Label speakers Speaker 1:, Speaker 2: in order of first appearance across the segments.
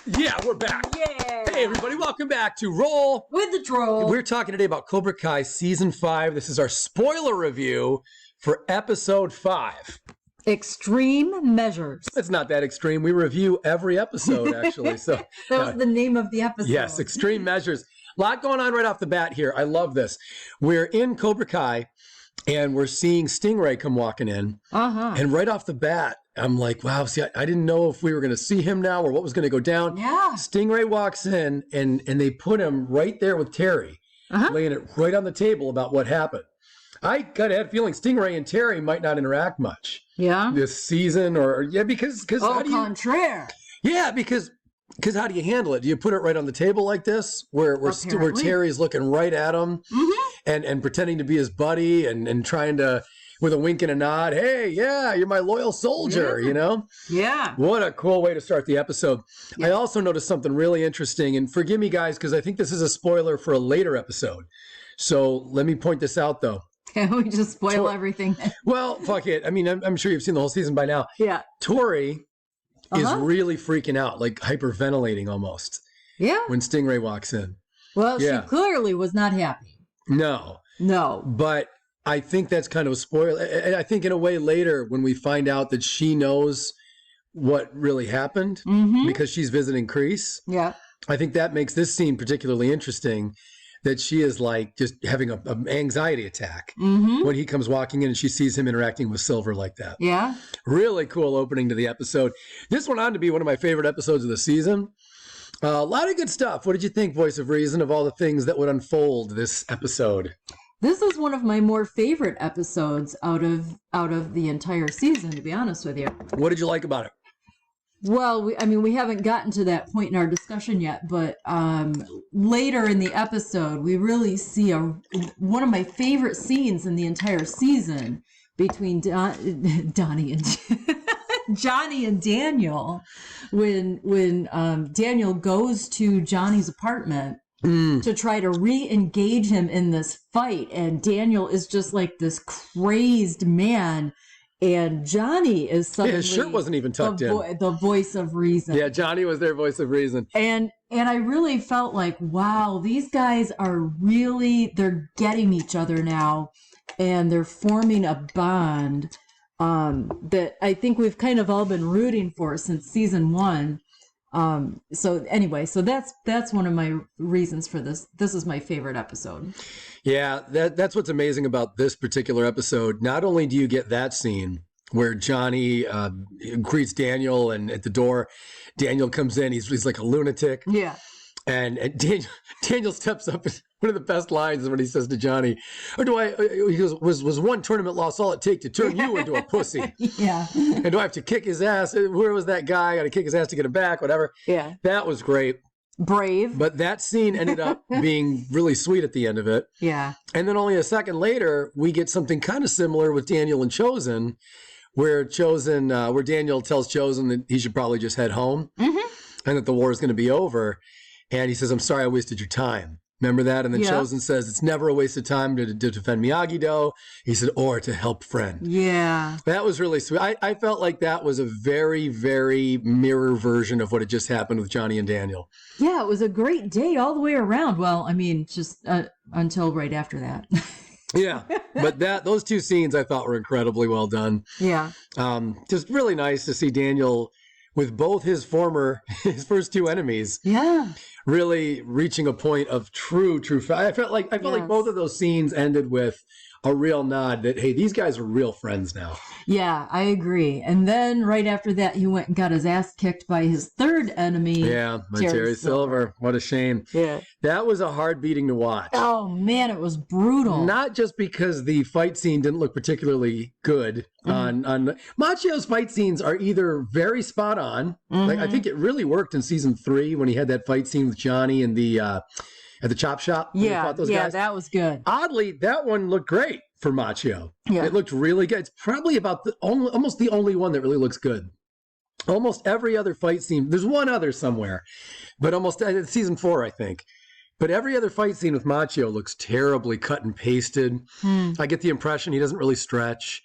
Speaker 1: Yeah, we're back.
Speaker 2: Yeah.
Speaker 1: Hey, everybody, welcome back to Roll
Speaker 2: with the Troll.
Speaker 1: We're talking today about Cobra Kai Season 5. This is our spoiler review for Episode 5.
Speaker 2: Extreme Measures.
Speaker 1: It's not that extreme. We review every episode, actually. So
Speaker 2: that was the name of the episode.
Speaker 1: Yes, Extreme Measures. A lot going on right off the bat here. I love this. We're in Cobra Kai, and we're seeing Stingray come walking in. And right off the bat, I'm like, wow, see, I didn't know if we were going to see him now or what was going to go down.
Speaker 2: Yeah.
Speaker 1: Stingray walks in, and they put him right there with Terry, laying it right on the table about what happened. I kind of had a feeling Stingray and Terry might not interact much.
Speaker 2: Yeah.
Speaker 1: This season, because
Speaker 2: au contraire.
Speaker 1: Yeah, because how do you handle it? Do you put it right on the table like this, where Terry's looking right at him, and pretending to be his buddy, and trying to, with a wink and a nod, hey, yeah, you're my loyal soldier, you know?
Speaker 2: Yeah.
Speaker 1: What a cool way to start the episode. Yeah. I also noticed something really interesting, and forgive me, guys, because I think this is a spoiler for a later episode. So let me point this out, though.
Speaker 2: Can we just spoil everything?
Speaker 1: Well, fuck it. I mean, I'm sure you've seen the whole season by now.
Speaker 2: Yeah.
Speaker 1: Tori is really freaking out, like hyperventilating almost.
Speaker 2: Yeah.
Speaker 1: When Stingray walks in.
Speaker 2: Well, she clearly was not happy.
Speaker 1: No. But I think that's kind of a spoiler. And I think in a way later when we find out that she knows what really happened because she's visiting Kreese.
Speaker 2: Yeah.
Speaker 1: I think that makes this scene particularly interesting, that she is like just having an anxiety attack when he comes walking in and she sees him interacting with Silver like that.
Speaker 2: Yeah.
Speaker 1: Really cool opening to the episode. This went on to be one of my favorite episodes of the season. A lot of good stuff. What did you think, Voice of Reason, of all the things that would unfold this episode?
Speaker 2: This is one of my more favorite episodes out of the entire season, to be honest with you. What
Speaker 1: did you like about it?
Speaker 2: Well, we haven't gotten to that point in our discussion yet, but later in the episode, we really see one of my favorite scenes in the entire season between Johnny and Daniel, when Daniel goes to Johnny's apartment to try to re-engage him in this fight, and Daniel is just like this crazed man. And Johnny is suddenly
Speaker 1: his shirt wasn't even tucked in.
Speaker 2: The voice of reason.
Speaker 1: Yeah, Johnny was their voice of reason.
Speaker 2: And I really felt like, wow, these guys they're getting each other now, and they're forming a bond that I think we've kind of all been rooting for since season 1. So that's one of my reasons for this. This is my favorite episode.
Speaker 1: Yeah, that's what's amazing about this particular episode. Not only do you get that scene where Johnny greets Daniel, and at the door, Daniel comes in. He's like a lunatic.
Speaker 2: Yeah.
Speaker 1: And Daniel steps up. One of the best lines is when he says to Johnny, he goes, was one tournament loss all it take to turn you into a pussy?
Speaker 2: Yeah.
Speaker 1: And do I have to kick his ass? Where was that guy? I got to kick his ass to get him back, whatever.
Speaker 2: Yeah.
Speaker 1: That was great.
Speaker 2: Brave.
Speaker 1: But that scene ended up being really sweet at the end of it.
Speaker 2: Yeah.
Speaker 1: And then only a second later, we get something kind of similar with Daniel and Chosen, where Daniel tells Chosen that he should probably just head home and that the war is going to be over. And he says, I'm sorry I wasted your time. Remember that? And then Chosen says, it's never a waste of time to defend MIYAGI-Do. He said, or to help friend.
Speaker 2: Yeah.
Speaker 1: That was really sweet. I felt like that was a very, very mirror version of what had just happened with Johnny and Daniel.
Speaker 2: Yeah, it was a great day all the way around. Well, just until right after that.
Speaker 1: Yeah, but those two scenes I thought were incredibly well done.
Speaker 2: Yeah.
Speaker 1: Just really nice to see Daniel with both his first two enemies.
Speaker 2: Yeah.
Speaker 1: Really reaching a point of true. I felt like both of those scenes ended with a real nod that, hey, these guys are real friends now.
Speaker 2: Yeah, I agree. And then right after that, he went and got his ass kicked by his third enemy.
Speaker 1: Yeah, Terry Silver. What a shame.
Speaker 2: Yeah.
Speaker 1: That was a hard beating to watch.
Speaker 2: Oh, man, it was brutal.
Speaker 1: Not just because the fight scene didn't look particularly good. On Machio's fight scenes are either very spot on. Like I think it really worked in season 3 when he had that fight scene with Johnny and at the chop shop.
Speaker 2: Yeah, guys. That was good.
Speaker 1: Oddly, that one looked great for Machio. Yeah. It looked really good. It's probably about almost the only one that really looks good. Almost every other fight scene, there's one other somewhere, but almost season 4, I think. But every other fight scene with Machio looks terribly cut and pasted. I get the impression he doesn't really stretch.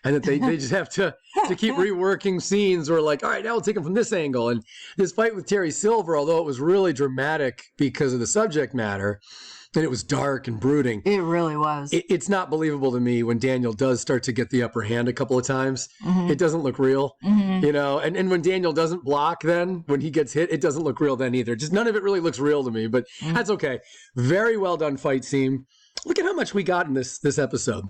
Speaker 1: and that they just have to keep reworking scenes or like, all right, now we'll take them from this angle. And this fight with Terry Silver, although it was really dramatic because of the subject matter, and it was dark and brooding.
Speaker 2: It really was.
Speaker 1: It's not believable to me when Daniel does start to get the upper hand a couple of times. It doesn't look real, you know, and when Daniel doesn't block then, when he gets hit, it doesn't look real then either. Just none of it really looks real to me, but that's okay. Very well done fight scene. Look at how much we got in this episode.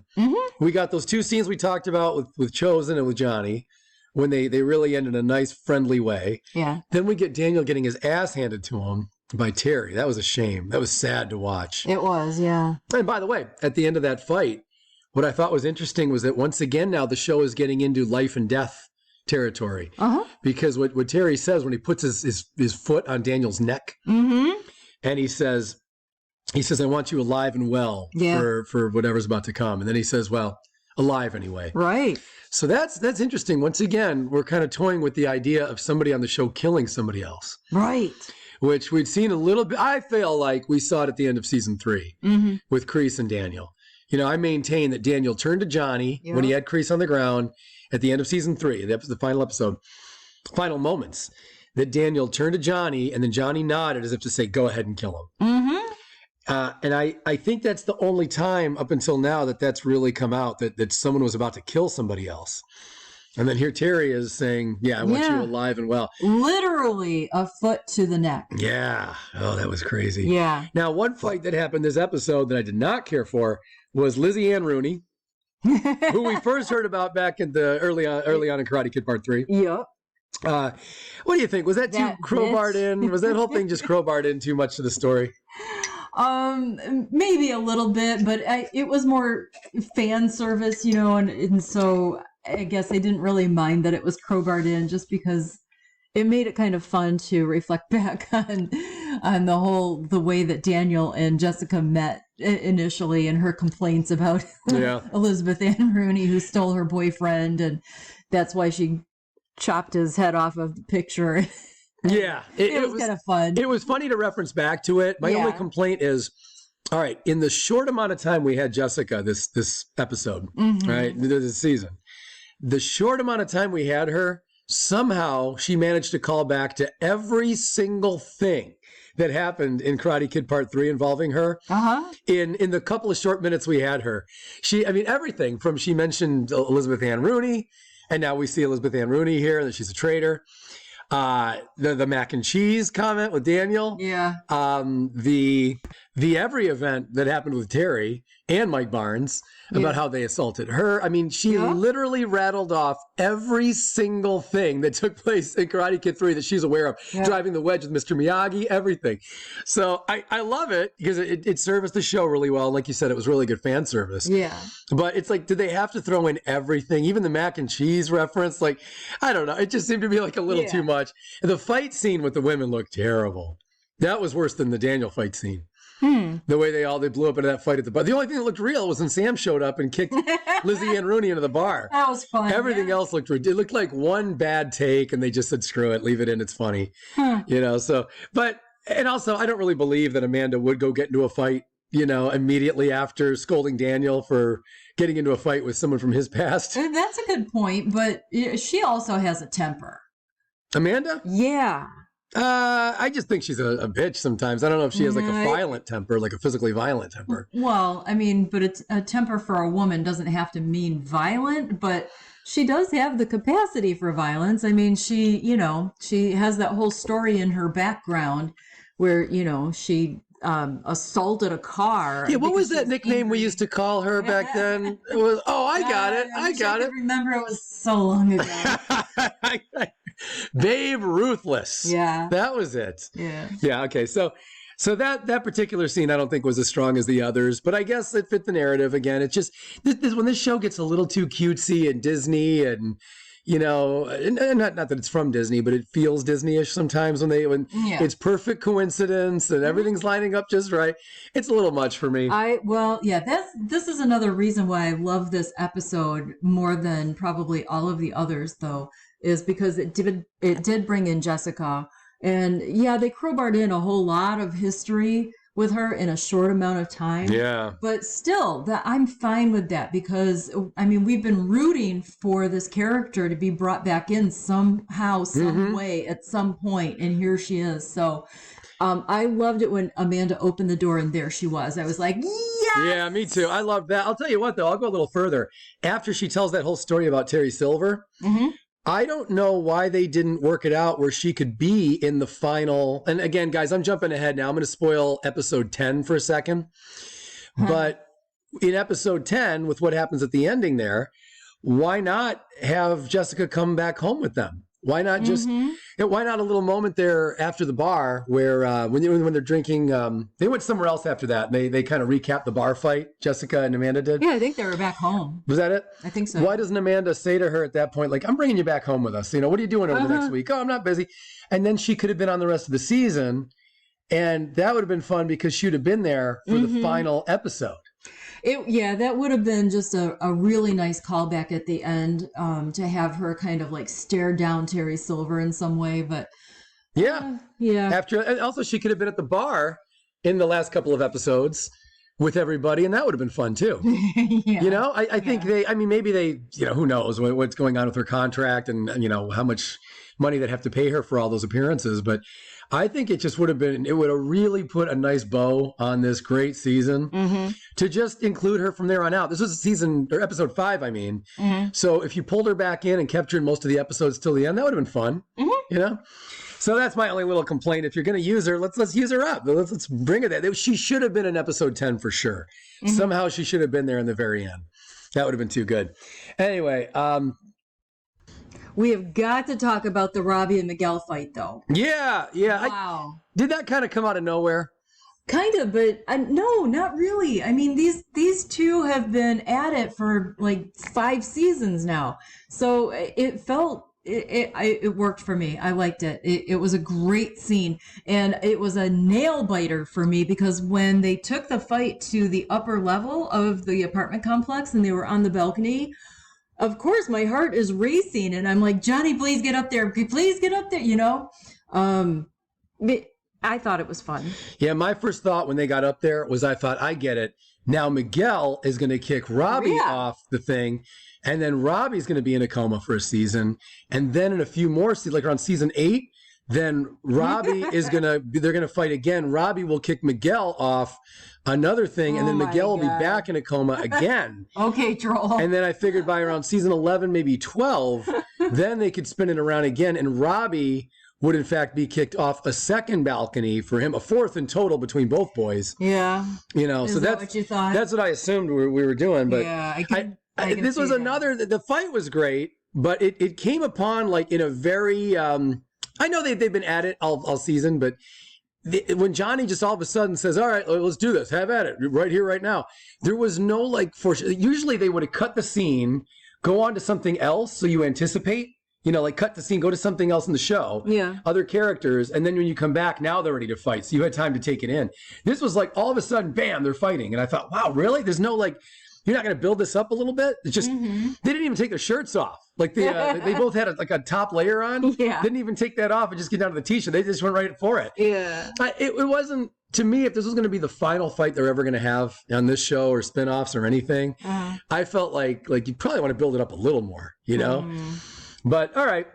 Speaker 1: We got those 2 scenes we talked about with Chosen and with Johnny when they really end in a nice, friendly way.
Speaker 2: Yeah.
Speaker 1: Then we get Daniel getting his ass handed to him by Terry. That was a shame. That was sad to watch.
Speaker 2: It was, yeah.
Speaker 1: And by the way, at the end of that fight, what I thought was interesting was that once again now the show is getting into life and death territory. Because what Terry says when he puts his foot on Daniel's neck, and he says, I want you alive and well for whatever's about to come. And then he says, well, alive anyway.
Speaker 2: Right.
Speaker 1: So that's interesting. Once again, we're kind of toying with the idea of somebody on the show killing somebody else.
Speaker 2: Right.
Speaker 1: Which we'd seen a little bit. I feel like we saw it at the end of season 3 with Kreese and Daniel. You know, I maintain that Daniel turned to Johnny when he had Kreese on the ground at the end of season 3, the final episode, final moments, that Daniel turned to Johnny and then Johnny nodded as if to say, go ahead and kill him. And I think that's the only time up until now that's really come out that someone was about to kill somebody else. And then here Terry is saying, I want you alive and well.
Speaker 2: Literally a foot to the neck.
Speaker 1: Yeah. Oh, that was crazy.
Speaker 2: Yeah.
Speaker 1: Now, one fight that happened this episode that I did not care for was Lizzie Ann Rooney, who we first heard about back in the early on in Karate Kid Part 3.
Speaker 2: Yep.
Speaker 1: What do you think? Was that too crowbarred in? Was that whole thing just crowbarred in too much to the story?
Speaker 2: Maybe a little bit, but it was more fan service, you know, and so I guess I didn't really mind that it was crowbarred in just because it made it kind of fun to reflect back on the way that Daniel and Jessica met initially and her complaints about Elizabeth Ann Rooney, who stole her boyfriend, and that's why she chopped his head off of the picture.
Speaker 1: Yeah,
Speaker 2: it was kind of fun.
Speaker 1: It was funny to reference back to it. My only complaint is, all right, in the short amount of time we had Jessica this episode, right, this season, the short amount of time we had her, somehow she managed to call back to every single thing that happened in Karate Kid Part 3 involving her. In the couple of short minutes we had her. Everything from, she mentioned Elizabeth Ann Rooney, and now we see Elizabeth Ann Rooney here, and that she's a traitor. The mac and cheese comment with Daniel.
Speaker 2: Yeah.
Speaker 1: The every event that happened with Terry and Mike Barnes about how they assaulted her. I mean, she literally rattled off every single thing that took place in Karate Kid 3 that she's aware of. Driving the wedge with Mr. Miyagi, everything. So I love it because it serviced the show really well. Like you said, it was really good fan service.
Speaker 2: Yeah.
Speaker 1: But it's like, did they have to throw in everything? Even the mac and cheese reference? Like, I don't know. It just seemed to be like a little too much. And the fight scene with the women looked terrible. That was worse than the Daniel fight scene. The way they blew up into that fight at the bar. The only thing that looked real was when Sam showed up and kicked Lizzie Ann Rooney into the bar.
Speaker 2: That was fun.
Speaker 1: Everything else looked ridiculous. It looked like one bad take, and they just said, "Screw it, leave it in. It's funny." You know. So, and also, I don't really believe that Amanda would go get into a fight, you know, immediately after scolding Daniel for getting into a fight with someone from his past.
Speaker 2: And that's a good point, but she also has a temper.
Speaker 1: Amanda?
Speaker 2: Yeah.
Speaker 1: I just think she's a bitch sometimes. I don't know if she has like a violent temper, like a physically violent temper.
Speaker 2: Well, I mean, but it's a temper for a woman doesn't have to mean violent, but she does have the capacity for violence. I mean, she has that whole story in her background where, you know, she assaulted a car.
Speaker 1: Yeah, what was that nickname we used to call her back then? It was, I got it. I got it.
Speaker 2: Remember, it was so long ago.
Speaker 1: Babe Ruthless.
Speaker 2: Yeah.
Speaker 1: That was it.
Speaker 2: Yeah.
Speaker 1: Yeah, okay. So that particular scene I don't think was as strong as the others, but I guess it fit the narrative again. It's just when this show gets a little too cutesy and Disney and, you know, and not that it's from Disney, but it feels Disney-ish sometimes when it's perfect coincidence and everything's lining up just right. It's a little much for me.
Speaker 2: This is another reason why I love this episode more than probably all of the others, though, is because it did bring in Jessica, and they crowbarred in a whole lot of history with her in a short amount of time.
Speaker 1: Yeah.
Speaker 2: But still, that I'm fine with that because I mean we've been rooting for this character to be brought back in somehow, some way at some point, and here she is. So I loved it when Amanda opened the door and there she was. I was like, yes!
Speaker 1: Yeah, me too. I love that. I'll tell you what, though. I'll go a little further. After she tells that whole story about Terry Silver, I don't know why they didn't work it out where she could be in the final. And again, guys, I'm jumping ahead now. I'm going to spoil episode 10 for a second. But in episode 10, with what happens at the ending there, why not have Jessica come back home with them? Why not just, why not a little moment there after the bar where when they're drinking, they went somewhere else after that. And they kind of recapped the bar fight, Jessica and Amanda did.
Speaker 2: Yeah, I think they were back home.
Speaker 1: Was that it?
Speaker 2: I think so.
Speaker 1: Why doesn't Amanda say to her at that point, like, I'm bringing you back home with us? You know, what are you doing over the next week? Oh, I'm not busy. And then she could have been on the rest of the season. And that would have been fun because she would have been there for the final episode.
Speaker 2: That would have been just a really nice callback at the end to have her kind of like stare down Terry Silver in some way. But yeah.
Speaker 1: And also she could have been at the bar in the last couple of episodes with everybody, and that would have been fun too. You know, I think maybe they, you know, who knows what's going on with her contract and, you know, how much money they'd have to pay her for all those appearances. But I think it just would have really put a nice bow on this great season to just include her from there on out. This was episode 5, I mean. So if you pulled her back in and kept her in most of the episodes till the end, that would have been fun, you know? So that's my only little complaint. If you're going to use her, let's use her up. Let's bring her there. She should have been in episode 10 for sure. Somehow she should have been there in the very end. That would have been too good. Anyway,
Speaker 2: we have got to talk about the Robbie and Miguel fight, though.
Speaker 1: Yeah.
Speaker 2: Wow.
Speaker 1: Did that kind of come out of nowhere?
Speaker 2: Kind of, but no, not really. I mean, these two have been at it for like 5 seasons now. So it felt, it worked for me. I liked it. It was a great scene. And it was a nail biter for me because when they took the fight to the upper level of the apartment complex and they were on the balcony, of course, my heart is racing, and I'm like, Johnny, please get up there. Please get up there, you know? I thought it was fun.
Speaker 1: Yeah, my first thought when they got up there was I get it. Now Miguel is going to kick Robbie off the thing, and then Robbie's going to be in a coma for a season. And then in a few more seasons, like around season 8, then Robbie they're going to fight again. Robbie will kick Miguel off another thing, and then Miguel will be back in a coma again.
Speaker 2: Okay, troll.
Speaker 1: And then I figured by around season 11, maybe 12, then they could spin it around again, and Robbie would in fact be kicked off a second balcony for him, a 4th in total between both boys.
Speaker 2: Yeah.
Speaker 1: You know,
Speaker 2: so that's what you thought?
Speaker 1: That's what I assumed we were doing. But
Speaker 2: yeah, I can
Speaker 1: this was another. The fight was great, but it came upon like in a very. I know they've been at it all season, but when Johnny just all of a sudden says, all right, let's do this, have at it, right here, right now, there was no like usually they would have cut the scene, go on to something else so you anticipate, you know, like cut the scene, go to something else in the show, other characters, and then when you come back, now they're ready to fight, so you had time to take it in. This was like all of a sudden, bam, they're fighting, and I thought, wow, really? There's no like, you're not going to build this up a little bit? It's just, they didn't even take their shirts off. Like they both had a top layer on.
Speaker 2: Yeah.
Speaker 1: Didn't even take that off and just get down to the t-shirt. They just went right for it.
Speaker 2: Yeah.
Speaker 1: It wasn't, to me, if this was going to be the final fight they're ever going to have on this show or spinoffs or anything, I felt like you probably want to build it up a little more, you know? But all right.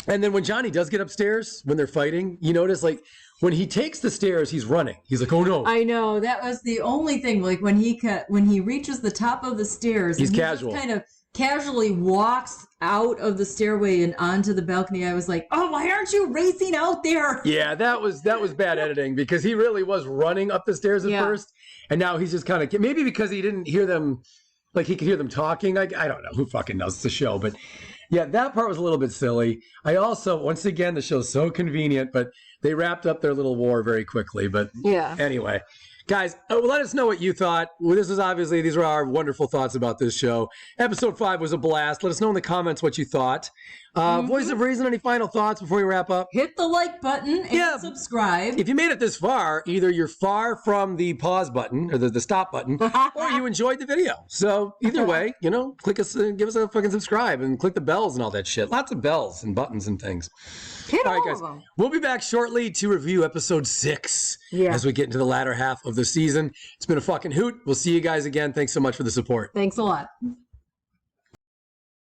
Speaker 1: And then when Johnny does get upstairs, when they're fighting, you notice like when he takes the stairs, he's running. He's like, oh no.
Speaker 2: I know. That was the only thing. Like when he reaches the top of the stairs,
Speaker 1: he's casual.
Speaker 2: He just kind of casually walks out of the stairway and onto the balcony. I was like, oh, why aren't you racing out there?
Speaker 1: Yeah, that was bad editing because he really was running up the stairs at first. And now he's just kind of, maybe because he didn't hear them, like he could hear them talking. I don't know. Who fucking knows? It's a show. But yeah, that part was a little bit silly. I also, once again, the show's so convenient, but they wrapped up their little war very quickly. But anyway, guys, let us know what you thought. Well, these were our wonderful thoughts about this show. Episode 5 was a blast. Let us know in the comments what you thought. Voice of Reason, any final thoughts before we wrap up?
Speaker 2: Hit the like button and subscribe.
Speaker 1: If you made it this far, either you're far from the pause button or the stop button, or you enjoyed the video. So either way, click us, give us a fucking subscribe and click the bells and all that shit. Lots of bells and buttons and things.
Speaker 2: Hit all
Speaker 1: guys.
Speaker 2: of them.
Speaker 1: We'll be back shortly to review episode 6 as we get into the latter half of the season. It's been a fucking hoot. We'll see you guys again. Thanks so much for the support.
Speaker 2: Thanks a lot.